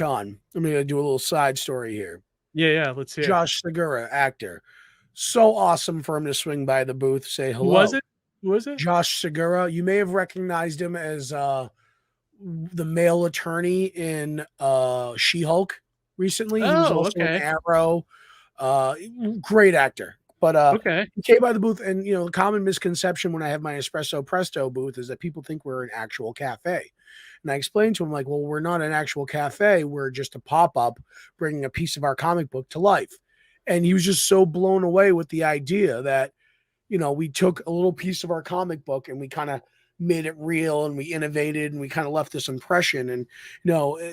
Con. I'm going to do a little side story here. Yeah, let's hear. Josh Segura, actor. So awesome for him to swing by the booth, say hello. Who was it? Josh Segura. You may have recognized him as the male attorney in She-Hulk recently. He was also in Arrow. Great actor. But he came by the booth, and the common misconception when I have my Espresso Presto booth is that people think we're an actual cafe. And I explained to him, like, well, we're not an actual cafe. We're just a pop-up bringing a piece of our comic book to life. And he was just so blown away with the idea that, we took a little piece of our comic book and we kind of made it real, and we innovated, and we kind of left this impression. And,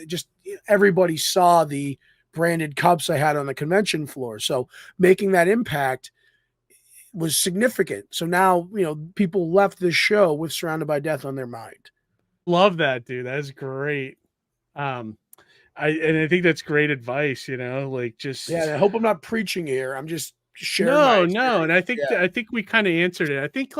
just everybody saw the branded cups I had on the convention floor. So making that impact was significant. So now, people left this show with Surrounded by Death on their mind. Love that, dude. That's great. I think that's great advice, like just. Yeah, I hope I'm not preaching here. I'm just sharing. No. And I think we kind of answered it. I think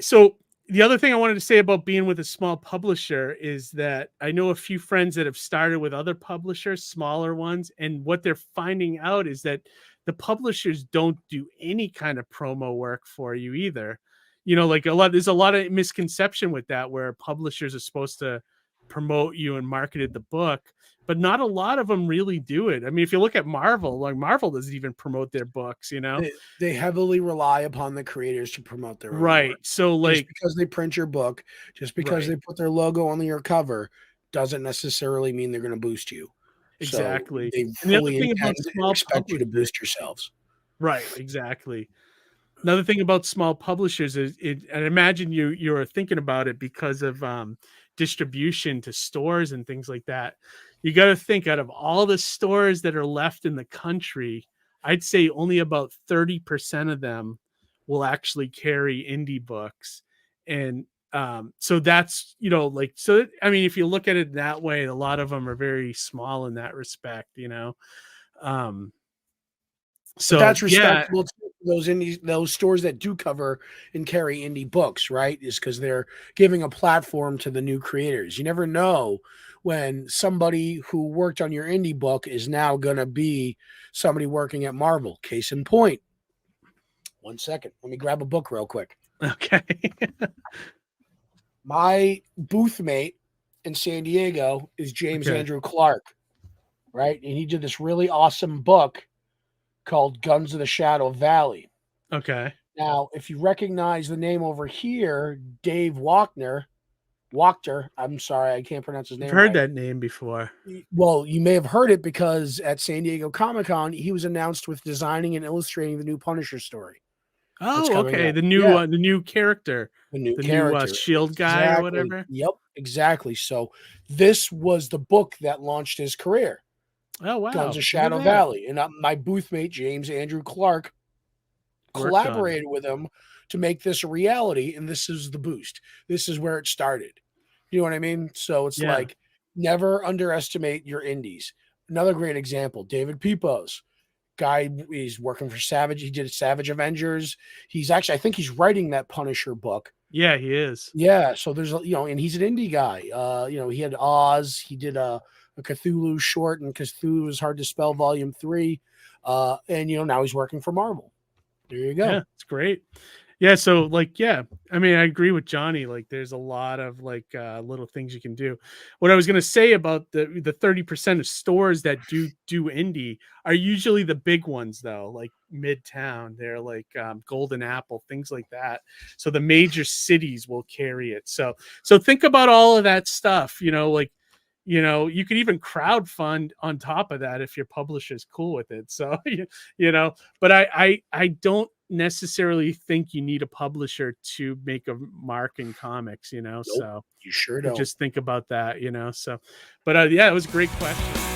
so the other thing I wanted to say about being with a small publisher is that I know a few friends that have started with other publishers, smaller ones, and what they're finding out is that the publishers don't do any kind of promo work for you either. There's a lot of misconception with that, where publishers are supposed to promote you and marketed the book, but not a lot of them really do it. I mean, if you look at Marvel, Marvel doesn't even promote their books, They heavily rely upon the creators to promote their own work. So just because they print your book, just because they put their logo on your cover, doesn't necessarily mean they're going to boost you. Exactly. So they fully expect you to boost yourselves. Right, exactly. Another thing about small publishers is, and imagine you're thinking about it because of distribution to stores and things like that. You got to think, out of all the stores that are left in the country, I'd say only about 30% of them will actually carry indie books. And so that's, I mean, if you look at it that way, a lot of them are very small in that respect, so that's respectable to those stores that do cover and carry indie books, right? Is because they're giving a platform to the new creators. You never know when somebody who worked on your indie book is now going to be somebody working at Marvel. Case in point. 1 second. Let me grab a book real quick. Okay. My booth mate in San Diego is James Andrew Clark, right? And he did this really awesome book called Guns of the Shadow Valley. Okay. Now, if you recognize the name over here, Dave Wachter, I'm sorry, I can't pronounce his name. I've heard that name before. Well, you may have heard it because at San Diego Comic-Con, he was announced with designing and illustrating the new Punisher story. Oh, okay. The new character. The new character. Shield guy or whatever. Yep, exactly. So this was the book that launched his career. Oh, wow. Guns of Shadow Valley. And my booth mate, James Andrew Clark, collaborated with him to make this a reality. And this is the boost. This is where it started. You know what I mean? So it's like, never underestimate your indies. Another great example, David Pepose. Guy, he's working for Savage. He did Savage Avengers. He's actually, I think he's writing that Punisher book. Yeah, he is. Yeah. So there's, and he's an indie guy. He had Oz. He did a Cthulhu short, and Cthulhu is hard to spell, volume 3. And now he's working for Marvel. There you go. Yeah, it's great. Yeah, so I mean, I agree with Johnny. There's a lot of little things you can do. What I was going to say about the 30% of stores that do indie are usually the big ones, though, like Midtown. They're Golden Apple, things like that. So the major cities will carry it. So think about all of that stuff. You could even crowdfund on top of that if your publisher's cool with it. So but I don't necessarily think you need a publisher to make a mark in comics, Nope, so you sure don't. just think about that, so but it was a great question.